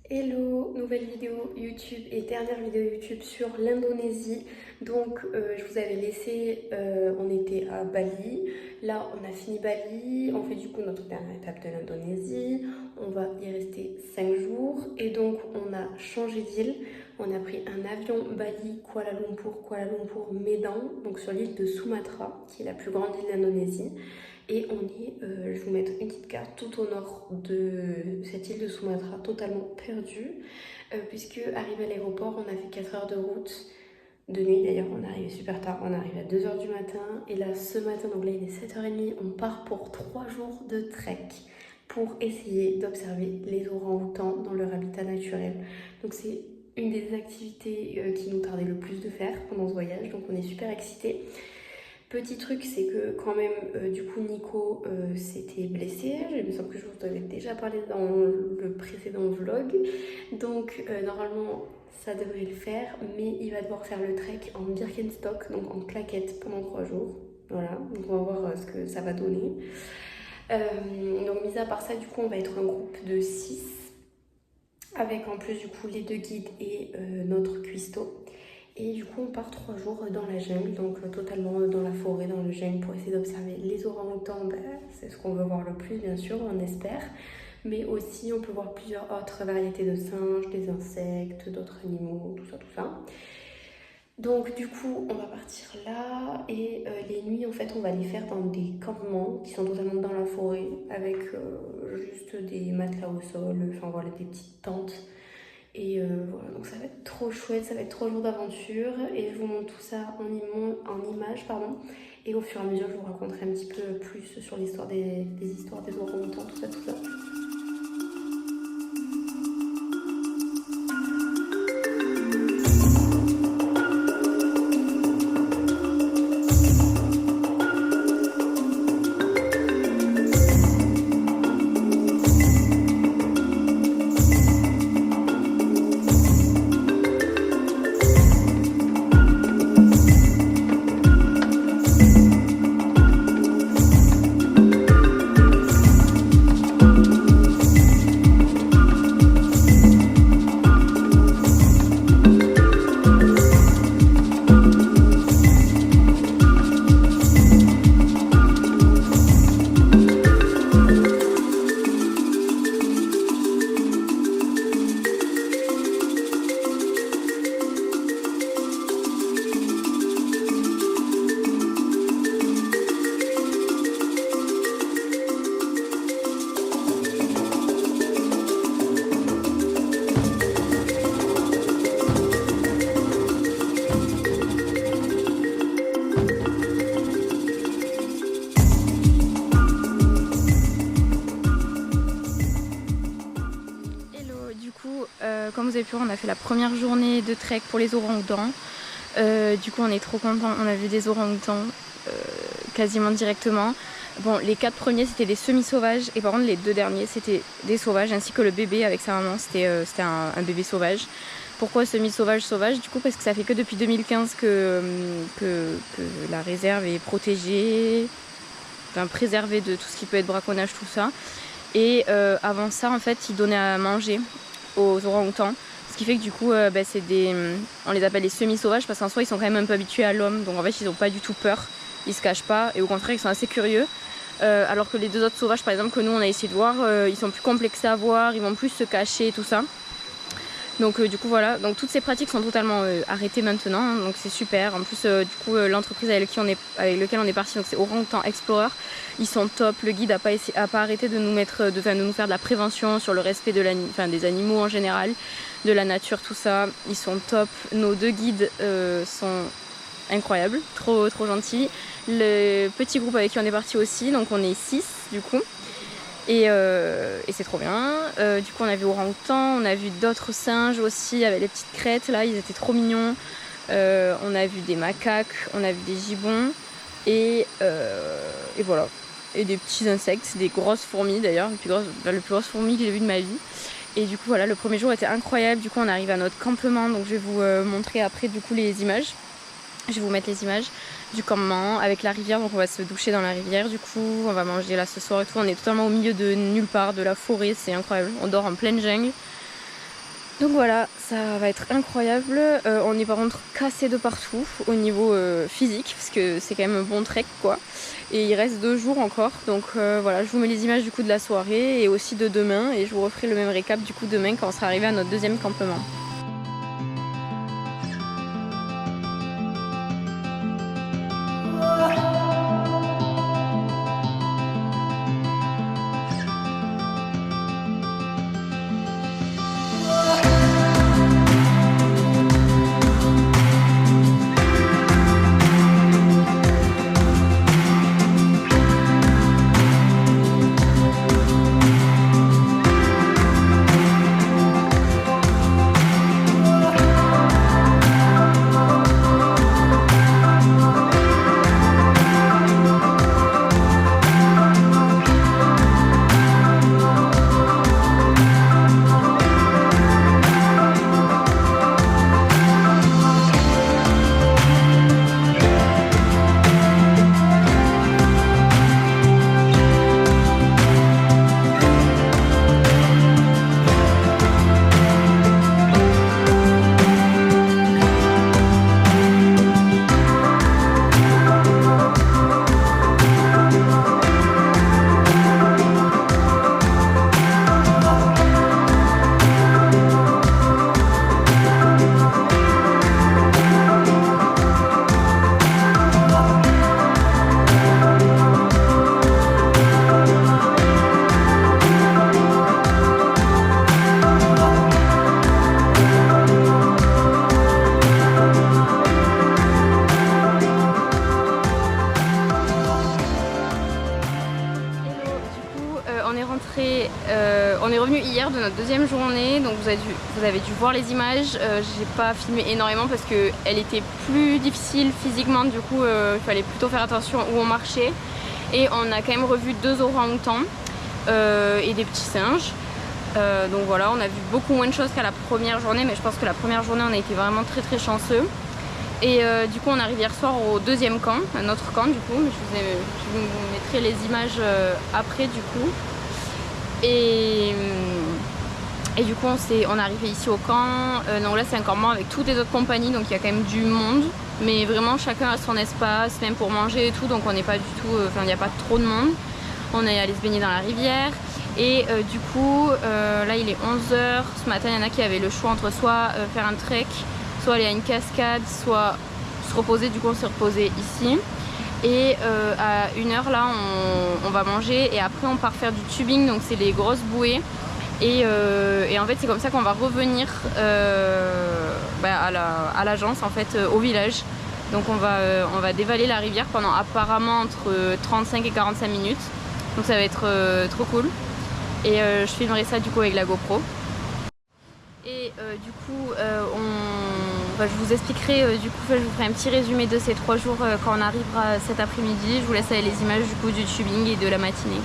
Hello, nouvelle vidéo YouTube et dernière vidéo YouTube sur l'Indonésie. Donc je vous avais laissé, on était à Bali. Là on a fini Bali, on fait du coup notre dernière étape de l'Indonésie. On va y rester 5 jours et donc on a changé d'île. On a pris un avion Bali, Kuala Lumpur, Medan, donc sur l'île de Sumatra, qui est la plus grande île d'Indonésie. Et on est, je vais vous mettre une petite carte tout au nord de cette île de Sumatra, totalement perdue, puisque arrivé à l'aéroport, on a fait 4 heures de route, de nuit d'ailleurs, on est arrivé super tard, on est arrivé à 2 heures du matin, et là ce matin, donc là il est 7h30, on part pour 3 jours de trek, pour essayer d'observer les orang-outans dans leur habitat naturel. Donc c'est une des activités qui nous tardait le plus de faire pendant ce voyage, donc on est super excités. Petit truc, c'est que quand même, du coup, Nico s'était blessé. Il me semble que je vous en avais déjà parlé dans le précédent vlog. Donc, normalement, ça devrait le faire, mais il va devoir faire le trek en Birkenstock, donc en claquettes pendant 3 jours. Voilà, donc on va voir ce que ça va donner. Donc, mis à part ça, du coup, on va être un groupe de 6, avec en plus, du coup, les 2 guides et notre cuistot. Et du coup, on part 3 jours dans la jungle, donc totalement dans la forêt, dans le jungle, pour essayer d'observer les orang-outans. C'est ce qu'on veut voir le plus, bien sûr, on espère. Mais aussi, on peut voir plusieurs autres variétés de singes, des insectes, d'autres animaux, tout ça. Donc du coup, on va partir là et les nuits, en fait, on va les faire dans des campements qui sont totalement dans la forêt, avec juste des matelas au sol, enfin voilà, des petites tentes. Et voilà, donc ça va être trop chouette, ça va être 3 jours d'aventure et je vous montre tout ça en images, pardon. Et au fur et à mesure, je vous raconterai un petit peu plus sur l'histoire des histoires des orang-outans, tout ça. Comme vous avez pu voir, on a fait la première journée de trek pour les orang-outans. Du coup, on est trop contents. On a vu des orang-outans quasiment directement. Bon, les 4 premiers c'était des semi-sauvages et par contre les 2 derniers c'était des sauvages, ainsi que le bébé avec sa maman, c'était un bébé sauvage. Pourquoi semi-sauvage sauvage? Du coup parce que ça fait que depuis 2015 que la réserve est protégée, enfin préservée de tout ce qui peut être braconnage, tout ça. Et avant ça, en fait, ils donnaient à manger aux orang-outans. Ce qui fait que du coup, on les appelle les semi-sauvages parce qu'en soi, ils sont quand même un peu habitués à l'homme. Donc en fait, ils n'ont pas du tout peur. Ils se cachent pas. Et au contraire, ils sont assez curieux. Alors que les 2 autres sauvages, par exemple, que nous, on a essayé de voir, ils sont plus complexés à voir. Ils vont plus se cacher et tout ça. Donc du coup voilà, donc toutes ces pratiques sont totalement arrêtées maintenant, hein, donc c'est super. En plus du coup l'entreprise avec laquelle on est parti, donc c'est Orang-Outan Explorer, ils sont top. Le guide a pas arrêté de nous nous faire de la prévention sur le respect des animaux en général, de la nature, tout ça. Ils sont top. Nos 2 guides sont incroyables, trop gentils. Le petit groupe avec qui on est parti aussi, donc on est 6 du coup. Et c'est trop bien. Du coup on a vu orang-outan, on a vu d'autres singes aussi avec les petites crêtes là, ils étaient trop mignons. On a vu des macaques, on a vu des gibbons et voilà. Et des petits insectes, des grosses fourmis d'ailleurs, la plus grosse fourmi que j'ai vue de ma vie. Et du coup voilà, le premier jour était incroyable. Du coup on arrive à notre campement, donc je vais vous montrer après du coup les images. Je vais vous mettre les images du campement avec la rivière, donc on va se doucher dans la rivière, du coup on va manger là ce soir et tout. On est totalement au milieu de nulle part, de la forêt, c'est incroyable, on dort en pleine jungle. Donc voilà, ça va être incroyable. On est par contre cassé de partout au niveau physique parce que c'est quand même un bon trek quoi. Et il reste 2 jours encore, donc voilà, je vous mets les images du coup de la soirée et aussi de demain et je vous referai le même récap du coup demain quand on sera arrivé à notre deuxième campement. On est revenu hier de notre deuxième journée, donc vous avez dû voir les images. J'ai pas filmé énormément parce qu'elle était plus difficile physiquement, du coup il fallait plutôt faire attention où on marchait. Et on a quand même revu 2 orang-outans et des petits singes. Donc voilà, on a vu beaucoup moins de choses qu'à la première journée, mais je pense que la première journée on a été vraiment très chanceux. Et du coup on arrive hier soir au deuxième camp, à notre camp du coup, mais je vous mettrai les images après du coup. Et du coup on est arrivé ici au camp, donc là c'est un campement avec toutes les autres compagnies, donc il y a quand même du monde, mais vraiment chacun a son espace, même pour manger et tout, donc on n'est pas du tout, enfin il n'y a pas trop de monde. On est allé se baigner dans la rivière et du coup là il est 11 h, ce matin il y en a qui avaient le choix entre soit faire un trek, soit aller à une cascade, soit se reposer, du coup on s'est reposé ici. Et à 1 h là on va manger et après on part faire du tubing, donc c'est les grosses bouées et en fait c'est comme ça qu'on va revenir à l'agence en fait, au village. Donc on va dévaler la rivière pendant apparemment entre 35 et 45 minutes, donc ça va être trop cool et je filmerai ça du coup avec la GoPro. Et du coup je vous expliquerai, du coup je vous ferai un petit résumé de ces 3 jours quand on arrivera cet après-midi. Je vous laisse avec les images du coup du tubing et de la matinée.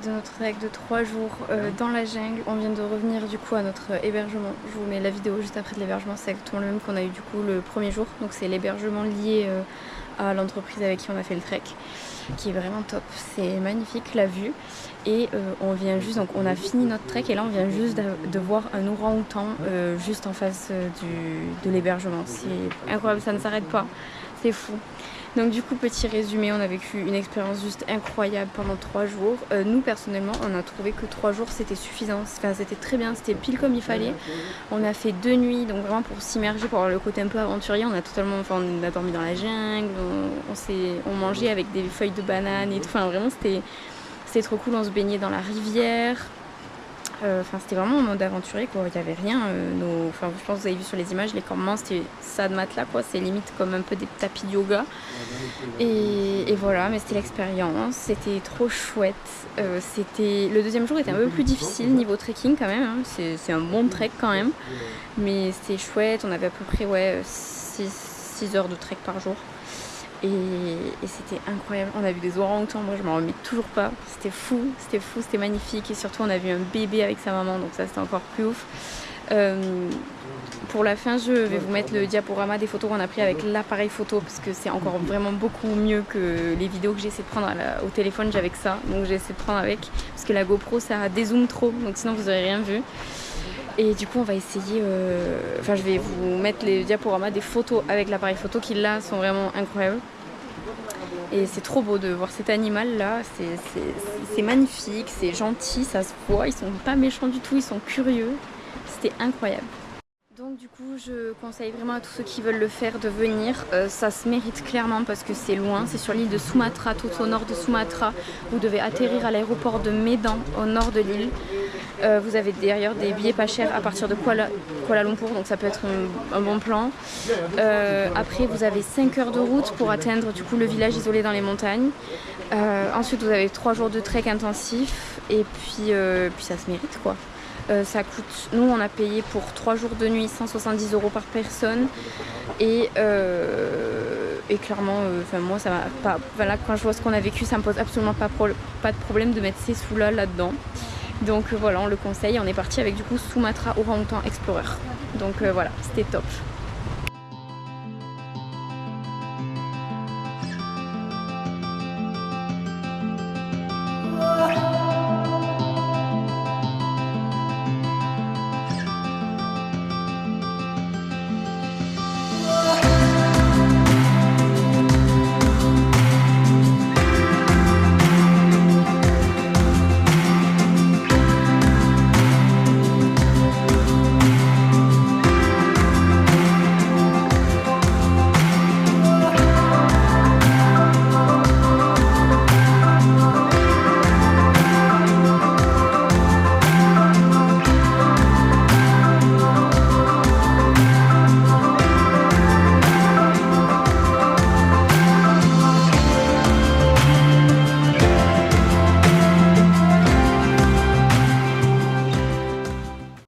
De notre trek de 3 jours dans la jungle. On vient de revenir du coup à notre hébergement. Je vous mets la vidéo juste après de l'hébergement, c'est exactement le même qu'on a eu du coup le premier jour. Donc c'est l'hébergement lié à l'entreprise avec qui on a fait le trek, qui est vraiment top. C'est magnifique la vue. Et on vient juste, donc on a fini notre trek et là on vient juste de voir un orang-outan juste en face de l'hébergement. C'est incroyable, ça ne s'arrête pas, c'est fou. Donc du coup, petit résumé, on a vécu une expérience juste incroyable pendant 3 jours. Nous personnellement, on a trouvé que 3 jours c'était suffisant, enfin, c'était très bien, c'était pile comme il fallait. On a fait 2 nuits, donc vraiment pour s'immerger, pour avoir le côté un peu aventurier. On a dormi dans la jungle, on mangeait avec des feuilles de banane et tout, enfin vraiment c'était trop cool, on se baignait dans la rivière. C'était vraiment en mode aventurier quoi, il n'y avait rien. Je pense que vous avez vu sur les images, les campements c'était ça de matelas quoi, c'est limite comme un peu des tapis de yoga. Et voilà, mais c'était l'expérience, c'était trop chouette. Le deuxième jour était un peu plus difficile niveau trekking quand même, hein. C'est un bon trek quand même, mais c'était chouette, on avait à peu près 6 heures de trek par jour. Et c'était incroyable, on a vu des orang-outans, moi je m'en remets toujours pas, c'était fou, c'était magnifique et surtout on a vu un bébé avec sa maman, donc ça c'était encore plus ouf. Pour la fin je vais vous mettre le diaporama des photos qu'on a pris avec l'appareil photo parce que c'est encore vraiment beaucoup mieux que les vidéos que j'ai essayé de prendre au téléphone, j'avais que ça, donc j'ai essayé de prendre avec, parce que la GoPro ça dézoome trop, donc sinon vous aurez rien vu. Et du coup on va essayer, je vais vous mettre les diaporamas des photos avec l'appareil photo qui là sont vraiment incroyables. Et c'est trop beau de voir cet animal là, c'est magnifique, c'est gentil, ça se voit, ils sont pas méchants du tout, ils sont curieux, c'était incroyable. Donc du coup je conseille vraiment à tous ceux qui veulent le faire de venir, ça se mérite clairement parce que c'est loin, c'est sur l'île de Sumatra, tout au nord de Sumatra, vous devez atterrir à l'aéroport de Medan au nord de l'île. Vous avez d'ailleurs des billets pas chers à partir de Kuala Lumpur, donc ça peut être un bon plan. Après vous avez 5 heures de route pour atteindre du coup le village isolé dans les montagnes. Ensuite vous avez 3 jours de trek intensif et puis ça se mérite quoi. Ça coûte, nous on a payé pour 3 jours de nuit 170 € par personne et clairement moi ça m'a pas, voilà, quand je vois ce qu'on a vécu ça me pose absolument pas de problème de mettre ces sous là-dedans. Donc voilà, on le conseille, on est parti avec du coup Sumatra Orang-Outan Explorer. Donc voilà, c'était top.